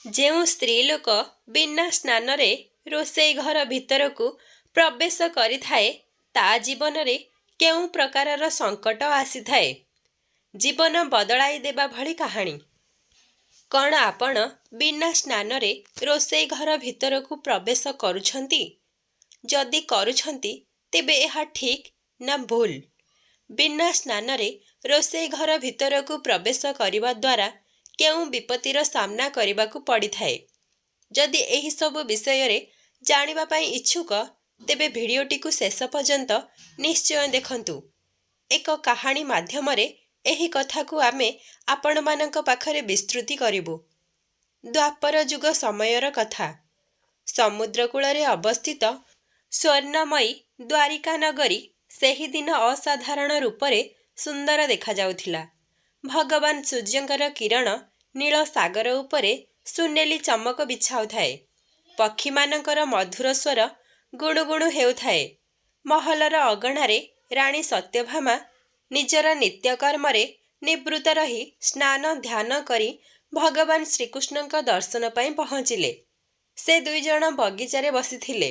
ଯେଉଁ ସ୍ତ୍ରୀ ଲୋକ ବିନା ସ୍ନାନରେ ରୋଷେଇ ଘର ଭିତରକୁ ପ୍ରବେଶ କରିଥାଏ, ତା ଜୀବନରେ କେଉଁ ପ୍ରକାରର ସଙ୍କଟ ଆସିଥାଏ? ଜୀବନ ବଦଳାଇ ଦେବା ଭଳି କାହାଣୀ। କ'ଣ ଆପଣ ବିନା ସ୍ନାନରେ ରୋଷେଇ ଘର ଭିତରକୁ ପ୍ରବେଶ କରୁଛନ୍ତି? ଯଦି କରୁଛନ୍ତି, ତେବେ ଏହା ଠିକ୍ ନା ଭୁଲ? ବିନା ସ୍ନାନରେ ରୋଷେଇ ଘର ଭିତରକୁ ପ୍ରବେଶ କରିବା ଦ୍ୱାରା କେଉଁ ବିପତ୍ତିର ସାମ୍ନା କରିବାକୁ ପଡ଼ିଥାଏ? ଯଦି ଏହିସବୁ ବିଷୟରେ ଜାଣିବା ପାଇଁ ଇଚ୍ଛୁକ, ତେବେ ଭିଡ଼ିଓଟିକୁ ଶେଷ ପର୍ଯ୍ୟନ୍ତ ନିଶ୍ଚୟ ଦେଖନ୍ତୁ। ଏକ କାହାଣୀ ମାଧ୍ୟମରେ ଏହି କଥାକୁ ଆମେ ଆପଣମାନଙ୍କ ପାଖରେ ବିସ୍ତୃତି କରିବୁ। ଦ୍ୱାପର ଯୁଗ ସମୟର କଥା। ସମୁଦ୍ର କୂଳରେ ଅବସ୍ଥିତ ସ୍ୱର୍ଣ୍ଣମୟୀ ଦ୍ୱାରିକା ନଗରୀ ସେହିଦିନ ଅସାଧାରଣ ରୂପରେ ସୁନ୍ଦର ଦେଖାଯାଉଥିଲା। ଭଗବାନ ସୂର୍ଯ୍ୟଙ୍କର କିରଣ ନୀଳ ସାଗର ଉପରେ ସୁନେଲି ଚମକ ବିଛାଉଥାଏ। ପକ୍ଷୀମାନଙ୍କର ମଧୁର ସ୍ୱର ଗୁଣୁଗୁଣୁ ହେଉଥାଏ। ମହଲର ଅଗଣାରେ ରାଣୀ ସତ୍ୟଭାମା ନିଜର ନିତ୍ୟକର୍ମରେ ନିବୃତ୍ତ ରହି ସ୍ନାନ ଧ୍ୟାନ କରି ଭଗବାନ ଶ୍ରୀକୃଷ୍ଣଙ୍କ ଦର୍ଶନ ପାଇଁ ପହଞ୍ଚିଲେ। ସେ ଦୁଇଜଣ ବଗିଚାରେ ବସିଥିଲେ।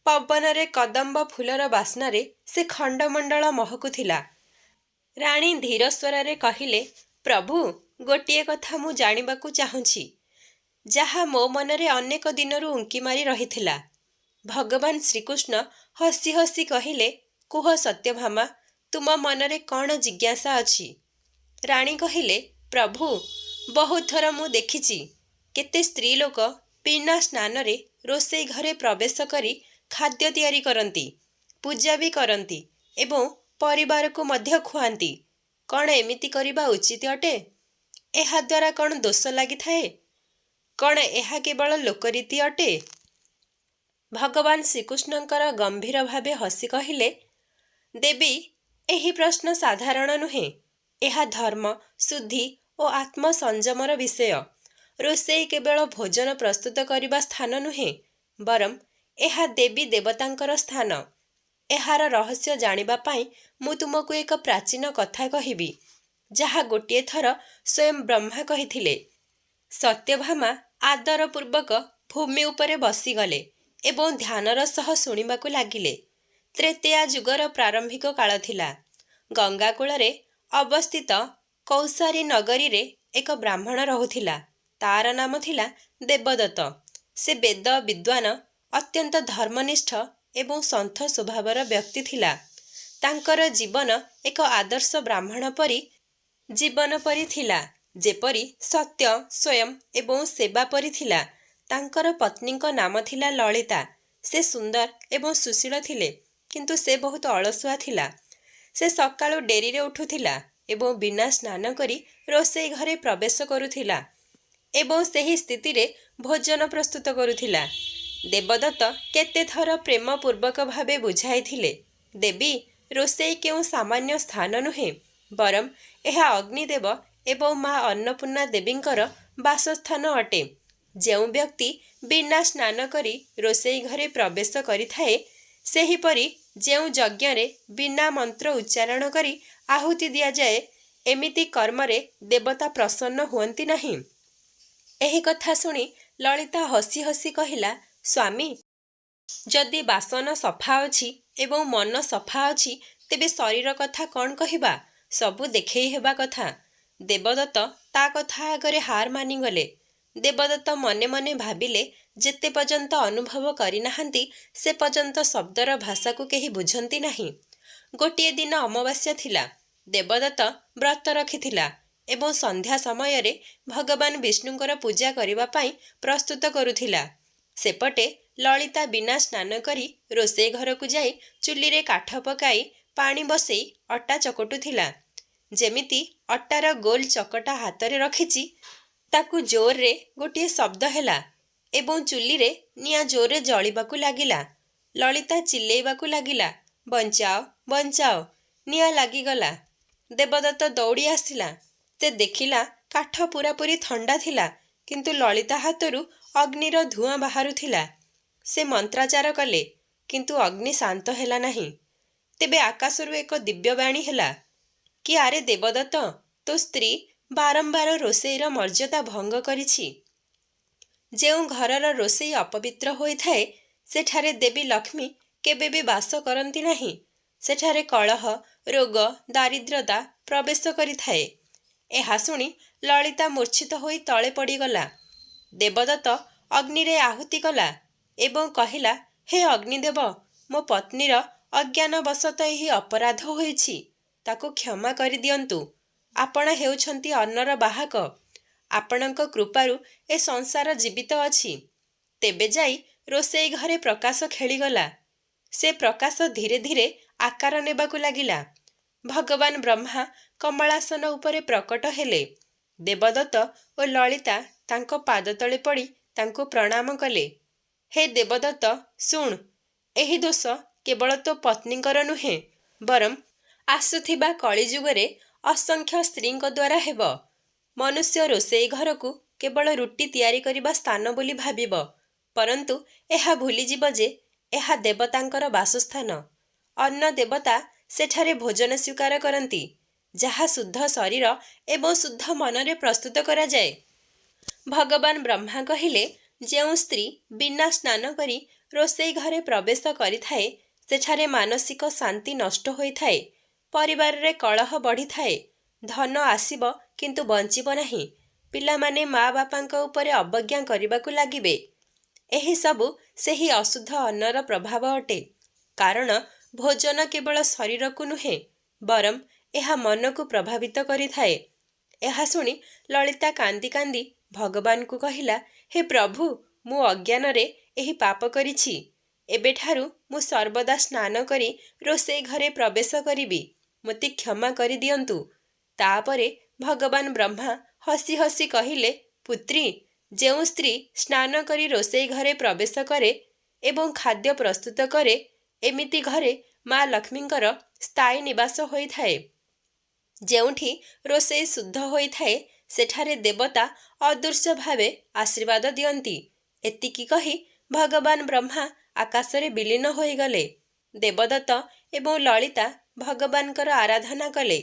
ପବନରେ କଦମ୍ବ ଫୁଲର ବାସ୍ନାରେ ସେ ଖଣ୍ଡମଣ୍ଡଳ ମହକୁଥିଲା। ରାଣୀ ଧୀର ସ୍ୱରରେ କହିଲେ, ପ୍ରଭୁ, ଗୋଟିଏ କଥା ମୁଁ ଜାଣିବାକୁ ଚାହୁଁଛି, ଯାହା ମୋ ମନରେ ଅନେକ ଦିନରୁ ଉଙ୍କି ମାରି ରହିଥିଲା। ଭଗବାନ ଶ୍ରୀକୃଷ୍ଣ ହସି ହସି କହିଲେ, କୁହ ସତ୍ୟଭାମା, ତୁମ ମନରେ କ'ଣ ଜିଜ୍ଞାସା ଅଛି? ରାଣୀ କହିଲେ, ପ୍ରଭୁ, ବହୁତ ଥର ମୁଁ ଦେଖିଛି କେତେ ସ୍ତ୍ରୀ ଲୋକ ବିନା ସ୍ନାନରେ ରୋଷେଇ ଘରେ ପ୍ରବେଶ କରି ଖାଦ୍ୟ ତିଆରି କରନ୍ତି, ପୂଜା ବି କରନ୍ତି ଏବଂ ପରିବାରକୁ ମଧ୍ୟ ଖୁଆନ୍ତି। କ'ଣ ଏମିତି କରିବା ଉଚିତ ଅଟେ? ଏହାଦ୍ୱାରା କ'ଣ ଦୋଷ ଲାଗିଥାଏ? କ'ଣ ଏହା କେବଳ ଲୋକରୀତି ଅଟେ? ଭଗବାନ ଶ୍ରୀକୃଷ୍ଣଙ୍କର ଗମ୍ଭୀର ଭାବେ ହସି କହିଲେ, ଦେବୀ, ଏହି ପ୍ରଶ୍ନ ସାଧାରଣ ନୁହେଁ। ଏହା ଧର୍ମ, ଶୁଦ୍ଧି ଓ ଆତ୍ମସଂଯମର ବିଷୟ। ରୋଷେଇ କେବଳ ଭୋଜନ ପ୍ରସ୍ତୁତ କରିବା ସ୍ଥାନ ନୁହେଁ, ବରଂ ଏହା ଦେବୀ ଦେବତାଙ୍କର ସ୍ଥାନ। ଏହାର ରହସ୍ୟ ଜାଣିବା ପାଇଁ ମୁଁ ତୁମକୁ ଏକ ପ୍ରାଚୀନ କଥା କହିବି, ଯାହା ଗୋଟିଏ ଥର ସ୍ୱୟଂ ବ୍ରହ୍ମା କହିଥିଲେ। ସତ୍ୟଭାମା ଆଦରପୂର୍ବକ ଭୂମି ଉପରେ ବସିଗଲେ ଏବଂ ଧ୍ୟାନର ସହ ଶୁଣିବାକୁ ଲାଗିଲେ। ତ୍ରେତେୟା ଯୁଗର ପ୍ରାରମ୍ଭିକ କାଳ ଥିଲା। ଗଙ୍ଗା କୂଳରେ ଅବସ୍ଥିତ କୌସାରୀ ନଗରୀରେ ଏକ ବ୍ରାହ୍ମଣ ରହୁଥିଲା। ତାର ନାମ ଥିଲା ଦେବଦତ୍ତ। ସେ ବେଦ ବିଦ୍ୱାନ, ଅତ୍ୟନ୍ତ ଧର୍ମନିଷ୍ଠ ଏବଂ ସନ୍ଥ ସ୍ୱଭାବର ବ୍ୟକ୍ତି ଥିଲା। ତାଙ୍କର ଜୀବନ ଏକ ଆଦର୍ଶ ବ୍ରାହ୍ମଣ ପରି ଜୀବନ ପରି ଥିଲା, ଯେପରି ସତ୍ୟ, ସ୍ୱୟଂ ଏବଂ ସେବା ପରି ଥିଲା। ତାଙ୍କର ପତ୍ନୀଙ୍କ ନାମ ଥିଲା ଲଳିତା। ସେ ସୁନ୍ଦର ଏବଂ ସୁଶୀଳ ଥିଲେ, କିନ୍ତୁ ସେ ବହୁତ ଅଳସୁଆ ଥିଲା। ସେ ସକାଳୁ ଡେରିରେ ଉଠୁଥିଲା ଏବଂ ବିନା ସ୍ନାନ କରି ରୋଷେଇ ଘରେ ପ୍ରବେଶ କରୁଥିଲା ଏବଂ ସେହି ସ୍ଥିତିରେ ଭୋଜନ ପ୍ରସ୍ତୁତ କରୁଥିଲା। ଦେବଦତ୍ତ କେତେଥର ପ୍ରେମପୂର୍ବକ ଭାବେ ବୁଝାଇଥିଲେ, ଦେବୀ, ରୋଷେଇ କେଉଁ ସାମାନ୍ୟ ସ୍ଥାନ ନୁହେଁ, ବରଂ ଏହା ଅଗ୍ନିଦେବ ଏବଂ ମା ଅନ୍ନପୂର୍ଣ୍ଣା ଦେବୀଙ୍କର ବାସସ୍ଥାନ ଅଟେ। ଯେଉଁ ବ୍ୟକ୍ତି ବିନା ସ୍ନାନ କରି ରୋଷେଇ ଘରେ ପ୍ରବେଶ କରିଥାଏ, ସେହିପରି ଯେଉଁ ଯଜ୍ଞରେ ବିନା ମନ୍ତ୍ର ଉଚ୍ଚାରଣ କରି ଆହୁତି ଦିଆଯାଏ, ଏମିତି କର୍ମରେ ଦେବତା ପ୍ରସନ୍ନ ହୁଅନ୍ତି ନାହିଁ। ଏହି କଥା ଶୁଣି ଲଳିତା ହସି ହସି କହିଲା, ସ୍ୱାମୀ, ଯଦି ବାସନ ସଫା ଅଛି ଏବଂ ମନ ସଫା ଅଛି, ତେବେ ଶରୀର କଥା କ'ଣ କହିବା? ସବୁ ଦେଖେଇ ହେବା କଥା। ଦେବଦତ୍ତ ତା କଥା ଆଗରେ ହାର ମାନିଗଲେ। ଦେବଦତ୍ତ ମନେ ମନେ ଭାବିଲେ, ଯେତେ ପର୍ଯ୍ୟନ୍ତ ଅନୁଭବ କରିନାହାନ୍ତି, ସେ ପର୍ଯ୍ୟନ୍ତ ଶବ୍ଦର ଭାଷାକୁ କେହି ବୁଝନ୍ତି ନାହିଁ। ଗୋଟିଏ ଦିନ ଅମାବାସ୍ୟା ଥିଲା। ଦେବଦତ୍ତ ବ୍ରତ ରଖିଥିଲା ଏବଂ ସନ୍ଧ୍ୟା ସମୟରେ ଭଗବାନ ବିଷ୍ଣୁଙ୍କର ପୂଜା କରିବା ପାଇଁ ପ୍ରସ୍ତୁତ କରୁଥିଲା। ସେପଟେ ଲଳିତା ବିନା ସ୍ନାନ କରି ରୋଷେଇ ଘରକୁ ଯାଇ ଚୁଲିରେ କାଠ ପକାଇ ପାଣି ବସେଇ ଅଟା ଚକଟୁଥିଲା। ଯେମିତି ଅଟାର ଗୋଲ ଚକଟା ହାତରେ ରଖିଛି, ତାକୁ ଜୋରରେ ଗୋଟିଏ ଶବ୍ଦ ହେଲା ଏବଂ ଚୁଲିରେ ନିଆଁ ଜୋରରେ ଜଳିବାକୁ ଲାଗିଲା। ଲଳିତା ଚିଲେଇବାକୁ ଲାଗିଲା, ବଞ୍ଚାଅ, ବଞ୍ଚାଅ, ନିଆଁ ଲାଗିଗଲା। ଦେବଦତ୍ତ ଦୌଡ଼ି ଆସିଲା। ସେ ଦେଖିଲା କାଠ ପୂରାପୂରି ଥଣ୍ଡା ଥିଲା, କିନ୍ତୁ ଲଳିତା ହାତରୁ ଅଗ୍ନିର ଧୂଆଁ ବାହାରୁଥିଲା। ସେ ମନ୍ତ୍ରାଚାର କଲେ, କିନ୍ତୁ ଅଗ୍ନି ଶାନ୍ତ ହେଲା ନାହିଁ। ତେବେ ଆକାଶରୁ ଏକ ଦିବ୍ୟବାଣୀ ହେଲା, କି ଆରେ ଦେବଦତ୍ତ, ତୋ ସ୍ତ୍ରୀ ବାରମ୍ବାର ରୋଷେଇର ମର୍ଯ୍ୟାଦା ଭଙ୍ଗ କରିଛି। ଯେଉଁ ଘରର ରୋଷେଇ ଅପବିତ୍ର ହୋଇଥାଏ ସେଠାରେ ଦେବୀ ଲକ୍ଷ୍ମୀ କେବେ ବି ବାସ କରନ୍ତି ନାହିଁ। ସେଠାରେ କଳହ, ରୋଗ, ଦାରିଦ୍ର୍ୟତା ପ୍ରବେଶ କରିଥାଏ। ଏହା ଶୁଣି ଲଳିତା ମୂର୍ଚ୍ଛିତ ହୋଇ ତଳେ ପଡ଼ିଗଲା। ଦେବଦତ୍ତ ଅଗ୍ନିରେ ଆହୁତି କଲା ଏବଂ କହିଲା, ହେ ଅଗ୍ନିଦେବ, ମୋ ପତ୍ନୀର ଅଜ୍ଞାନବଶତଃ ଏହି ଅପରାଧ ହୋଇଛି, ତାକୁ କ୍ଷମା କରିଦିଅନ୍ତୁ। ଆପଣ ହେଉଛନ୍ତି ଅନ୍ନର ବାହକ। ଆପଣଙ୍କ କୃପାରୁ ଏ ସଂସାର ଜୀବିତ ଅଛି। ତେବେ ଯାଇ ରୋଷେଇ ଘରେ ପ୍ରକାଶ ଖେଳିଗଲା। ସେ ପ୍ରକାଶ ଧୀରେ ଧୀରେ ଆକାର ନେବାକୁ ଲାଗିଲା। ଭଗବାନ ବ୍ରହ୍ମା କମଳାସନ ଉପରେ ପ୍ରକଟ ହେଲେ। ଦେବଦତ୍ତ ଓ ଲଳିତା ତାଙ୍କ ପାଦତଳେ ପଡ଼ି ତାଙ୍କୁ ପ୍ରଣାମ କଲେ। ହେ ଦେବଦତ୍ତ, ଶୁଣ, ଏହି ଦୋଷ କେବଳ ତୋ ପତ୍ନୀଙ୍କର ନୁହେଁ, ବରଂ ଆସୁଥିବା କଳିଯୁଗରେ ଅସଂଖ୍ୟ ସ୍ତ୍ରୀଙ୍କ ଦ୍ୱାରା ହେବ। ମନୁଷ୍ୟ ରୋଷେଇ ଘରକୁ କେବଳ ରୁଟି ତିଆରି କରିବା ସ୍ଥାନ ବୋଲି ଭାବିବ, ପରନ୍ତୁ ଏହା ଭୁଲିଯିବ ଯେ ଏହା ଦେବତାଙ୍କର ବାସସ୍ଥାନ। ଅନ୍ନ ଦେବତା ସେଠାରେ ଭୋଜନ ସ୍ୱୀକାର କରନ୍ତି, ଯାହା ଶୁଦ୍ଧ ଶରୀର ଏବଂ ଶୁଦ୍ଧ ମନରେ ପ୍ରସ୍ତୁତ କରାଯାଏ। ଭଗବାନ ବ୍ରହ୍ମା କହିଲେ, ଯେଉଁ ସ୍ତ୍ରୀ ବିନା ସ୍ନାନ କରି ରୋଷେଇ ଘରେ ପ୍ରବେଶ କରିଥାଏ ସେଠାରେ ମାନସିକ ଶାନ୍ତି ନଷ୍ଟ ହୋଇଥାଏ, ପରିବାରରେ କଳହ ବଢ଼ିଥାଏ, ଧନ ଆସିବ କିନ୍ତୁ ବଞ୍ଚିବ ନାହିଁ, ପିଲାମାନେ ମା ବାପାଙ୍କ ଉପରେ ଅବଜ୍ଞା କରିବାକୁ ଲାଗିବେ। ଏହିସବୁ ସେହି ଅଶୁଦ୍ଧ ଅନ୍ନର ପ୍ରଭାବ ଅଟେ। କାରଣ ଭୋଜନ କେବଳ ଶରୀରକୁ ନୁହେଁ, ବରଂ ଏହା ମନକୁ ପ୍ରଭାବିତ କରିଥାଏ। ଏହା ଶୁଣି ଲଳିତା କାନ୍ଦି କାନ୍ଦି ଭଗବାନଙ୍କୁ କହିଲା, ହେ ପ୍ରଭୁ, ମୁଁ ଅଜ୍ଞାନରେ ଏହି ପାପ କରିଛି। ଏବେଠାରୁ ମୁଁ ସର୍ବଦା ସ୍ନାନ କରି ରୋଷେଇ ଘରେ ପ୍ରବେଶ କରିବି। ମୋତେ କ୍ଷମା କରିଦିଅନ୍ତୁ। ତାପରେ ଭଗବାନ ବ୍ରହ୍ମା ହସି ହସି କହିଲେ, ପୁତ୍ରୀ, ଯେଉଁ ସ୍ତ୍ରୀ ସ୍ନାନ କରି ରୋଷେଇ ଘରେ ପ୍ରବେଶ କରେ ଏବଂ ଖାଦ୍ୟ ପ୍ରସ୍ତୁତ କରେ, ଏମିତି ଘରେ ମା ଲକ୍ଷ୍ମୀଙ୍କର ସ୍ଥାୟୀ ନିବାସ ହୋଇଥାଏ। ଯେଉଁଠି ରୋଷେଇ ଶୁଦ୍ଧ ହୋଇଥାଏ ସେଠାରେ ଦେବତା ଅଦୃଶ୍ୟ ଭାବେ ଆଶୀର୍ବାଦ ଦିଅନ୍ତି। ଏତିକି କହି ଭଗବାନ ବ୍ରହ୍ମା ଆକାଶରେ ବିଲୀନ ହୋଇଗଲେ। ଦେବଦତ୍ତ ଏବଂ ଲଳିତା ଭଗବାନଙ୍କର ଆରାଧନା କଲେ।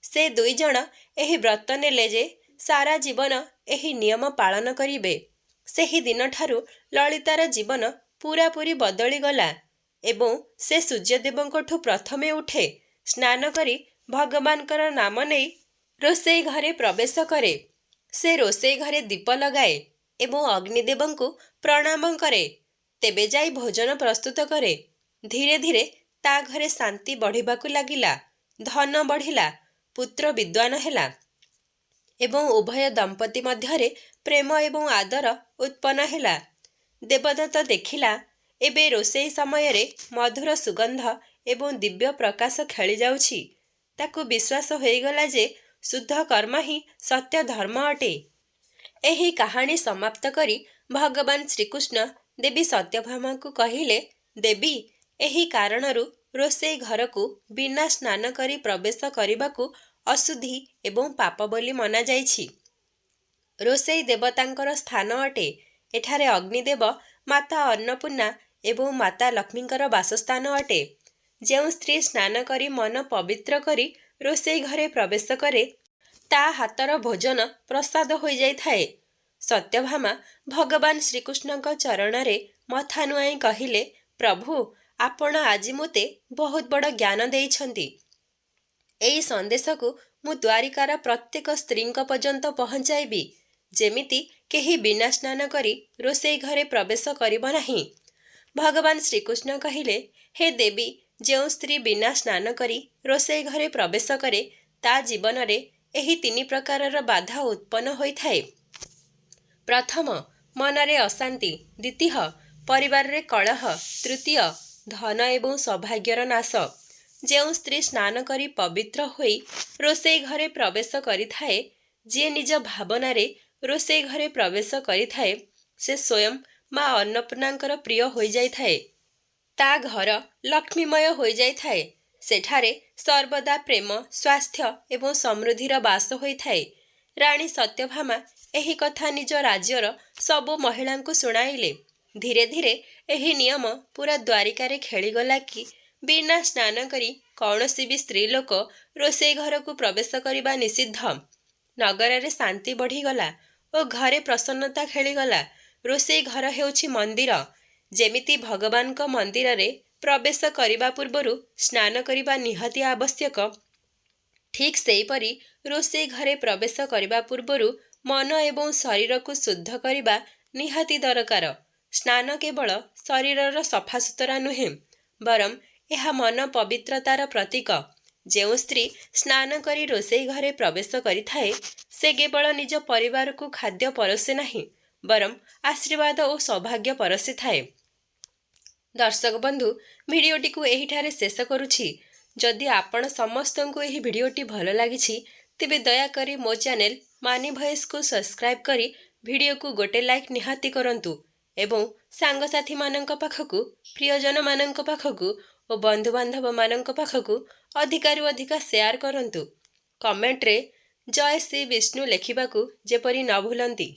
ସେ ଦୁଇଜଣ ଏହି ବ୍ରତ ନେଲେ ଯେ ସାରା ଜୀବନ ଏହି ନିୟମ ପାଳନ କରିବେ। ସେହି ଦିନଠାରୁ ଲଳିତାର ଜୀବନ ପୂରାପୂରି ବଦଳିଗଲା ଏବଂ ସେ ସୂର୍ଯ୍ୟଦେବଙ୍କଠୁ ପ୍ରଥମେ ଉଠେ, ସ୍ନାନ କରି ଭଗବାନଙ୍କର ନାମ ନେଇ ରୋଷେଇ ଘରେ ପ୍ରବେଶ କରେ। ସେ ରୋଷେଇ ଘରେ ଦୀପ ଲଗାଏ ଏବଂ ଅଗ୍ନିଦେବଙ୍କୁ ପ୍ରଣାମ କରେ। ତେବେ ଯାଇ ଭୋଜନ ପ୍ରସ୍ତୁତ କରେ। ଧୀରେ ଧୀରେ ତା ଘରେ ଶାନ୍ତି ବଢ଼ିବାକୁ ଲାଗିଲା, ଧନ ବଢ଼ିଲା, ପୁତ୍ର ବିଦ୍ୱାନ ହେଲା ଏବଂ ଉଭୟ ଦମ୍ପତି ମଧ୍ୟରେ ପ୍ରେମ ଏବଂ ଆଦର ଉତ୍ପନ୍ନ ହେଲା। ଦେବଦତ୍ତ ଦେଖିଲା, ଏବେ ରୋଷେଇ ସମୟରେ ମଧୁର ସୁଗନ୍ଧ ଏବଂ ଦିବ୍ୟ ପ୍ରକାଶ ଖେଳିଯାଉଛି। ତାକୁ ବିଶ୍ୱାସ ହୋଇଗଲା ଯେ ଶୁଦ୍ଧ କର୍ମ ହିଁ ସତ୍ୟ ଧର୍ମ ଅଟେ। ଏହି କାହାଣୀ ସମାପ୍ତ କରି ଭଗବାନ ଶ୍ରୀକୃଷ୍ଣ ଦେବୀ ସତ୍ୟଭାମାଙ୍କୁ କହିଲେ, ଦେବୀ, ଏହି କାରଣରୁ ରୋଷେଇ ଘରକୁ ବିନା ସ୍ନାନ କରି ପ୍ରବେଶ କରିବାକୁ ଅଶୁଦ୍ଧି ଏବଂ ପାପ ବୋଲି ମନାଯାଇଛି। ରୋଷେଇ ଦେବତାଙ୍କର ସ୍ଥାନ ଅଟେ। ଏଠାରେ ଅଗ୍ନିଦେବ, ମାତା ଅନ୍ନପୂର୍ଣ୍ଣା ଏବଂ ମାତା ଲକ୍ଷ୍ମୀଙ୍କର ବାସସ୍ଥାନ ଅଟେ। ଯେଉଁ ସ୍ତ୍ରୀ ସ୍ନାନ କରି ମନ ପବିତ୍ର କରି ରୋଷେଇ ଘରେ ପ୍ରବେଶ କରେ, ତା ହାତର ଭୋଜନ ପ୍ରସାଦ ହୋଇଯାଇଥାଏ। ସତ୍ୟଭାମା ଭଗବାନ ଶ୍ରୀକୃଷ୍ଣଙ୍କ ଚରଣରେ ମଥା ନୁଆଁଇ କହିଲେ, ପ୍ରଭୁ, ଆପଣ ଆଜି ମୋତେ ବହୁତ ବଡ଼ ଜ୍ଞାନ ଦେଇଛନ୍ତି। ଏହି ସନ୍ଦେଶକୁ ମୁଁ ଦ୍ୱାରିକାର ପ୍ରତ୍ୟେକ ସ୍ତ୍ରୀଙ୍କ ପର୍ଯ୍ୟନ୍ତ ପହଞ୍ଚାଇବି, ଯେମିତି କେହି ବିନା ସ୍ନାନ କରି ରୋଷେଇ ଘରେ ପ୍ରବେଶ କରିବ ନାହିଁ। ଭଗବାନ ଶ୍ରୀକୃଷ୍ଣ କହିଲେ, ହେ ଦେବୀ, ଯେଉଁ ସ୍ତ୍ରୀ ବିନା ସ୍ନାନ କରି ରୋଷେଇ ଘରେ ପ୍ରବେଶ କରେ ତା ଜୀବନରେ ଏହି 3 ପ୍ରକାରର ବାଧା ଉତ୍ପନ୍ନ ହୋଇଥାଏ। ପ୍ରଥମ, ମନରେ ଅଶାନ୍ତି। ଦ୍ୱିତୀୟ, ପରିବାରରେ କଳହ। ତୃତୀୟ, ଧନ ଏବଂ ସୌଭାଗ୍ୟର ନାଶ। ଯେଉଁ ସ୍ତ୍ରୀ ସ୍ନାନ କରି ପବିତ୍ର ହୋଇ ରୋଷେଇ ଘରେ ପ୍ରବେଶ କରିଥାଏ, ଯିଏ ନିଜ ଭାବନାରେ ରୋଷେଇ ଘରେ ପ୍ରବେଶ କରିଥାଏ, ସେ ସ୍ୱୟଂ ମା ଅନ୍ନପୂର୍ଣ୍ଣାଙ୍କର ପ୍ରିୟ ହୋଇଯାଇଥାଏ। ତା ଘର ଲକ୍ଷ୍ମୀମୟ ହୋଇଯାଇଥାଏ। ସେଠାରେ ସର୍ବଦା ପ୍ରେମ, ସ୍ୱାସ୍ଥ୍ୟ ଏବଂ ସମୃଦ୍ଧିର ବାସ ହୋଇଥାଏ। ରାଣୀ ସତ୍ୟଭାମା ଏହି କଥା ନିଜ ରାଜ୍ୟର ସବୁ ମହିଳାଙ୍କୁ ଶୁଣାଇଲେ। ଧୀରେ ଧୀରେ ଏହି ନିୟମ ପୁରା ଦ୍ୱାରିକାରେ ଖେଳିଗଲା କି ବିନା ସ୍ନାନ କରି କୌଣସି ବି ସ୍ତ୍ରୀ ଲୋକ ରୋଷେଇ ଘରକୁ ପ୍ରବେଶ କରିବା ନିଷିଦ୍ଧ। ନଗରରେ ଶାନ୍ତି ବଢ଼ିଗଲା ଓ ଘରେ ପ୍ରସନ୍ନତା ଖେଳିଗଲା। ରୋଷେଇ ଘର ହେଉଛି ମନ୍ଦିର। ଯେମିତି ଭଗବାନଙ୍କ ମନ୍ଦିରରେ ପ୍ରବେଶ କରିବା ପୂର୍ବରୁ ସ୍ନାନ କରିବା ନିହାତି ଆବଶ୍ୟକ, ଠିକ୍ ସେହିପରି ରୋଷେଇ ଘରେ ପ୍ରବେଶ କରିବା ପୂର୍ବରୁ ମନ ଏବଂ ଶରୀରକୁ ଶୁଦ୍ଧ କରିବା ନିହାତି ଦରକାର। ସ୍ନାନ କେବଳ ଶରୀରର ସଫାସୁତରା ନୁହେଁ, ବରଂ ଏହା ମନ ପବିତ୍ରତାର ପ୍ରତୀକ। ଯେଉଁ ସ୍ତ୍ରୀ ସ୍ନାନ କରି ରୋଷେଇ ଘରେ ପ୍ରବେଶ କରିଥାଏ, ସେ କେବଳ ନିଜ ପରିବାରକୁ ଖାଦ୍ୟ ପରଷେ ନାହିଁ, ବରଂ ଆଶୀର୍ବାଦ ଓ ସୌଭାଗ୍ୟ ପରଷିଥାଏ। ଦର୍ଶକ ବନ୍ଧୁ, ଭିଡ଼ିଓଟିକୁ ଏହିଠାରେ ଶେଷ କରୁଛି। ଯଦି ଆପଣ ସମସ୍ତଙ୍କୁ ଏହି ଭିଡ଼ିଓଟି ଭଲ ଲାଗିଛି, ତେବେ ଦୟାକରି ମୋ ଚ୍ୟାନେଲ ମାନି ଭଏସ୍କୁ ସବସ୍କ୍ରାଇବ୍ କରି ଭିଡ଼ିଓକୁ ଗୋଟେ ଲାଇକ୍ ନିହାତି କରନ୍ତୁ ଏବଂ ସାଙ୍ଗସାଥୀମାନଙ୍କ ପାଖକୁ, ପ୍ରିୟଜନମାନଙ୍କ ପାଖକୁ ଓ ବନ୍ଧୁବାନ୍ଧବମାନଙ୍କ ପାଖକୁ ଅଧିକରୁ ଅଧିକ ସେୟାର କରନ୍ତୁ। କମେଣ୍ଟରେ ଜୟ ଶ୍ରୀ ବିଷ୍ଣୁ ଲେଖିବାକୁ ଯେପରି ନ ଭୁଲନ୍ତି।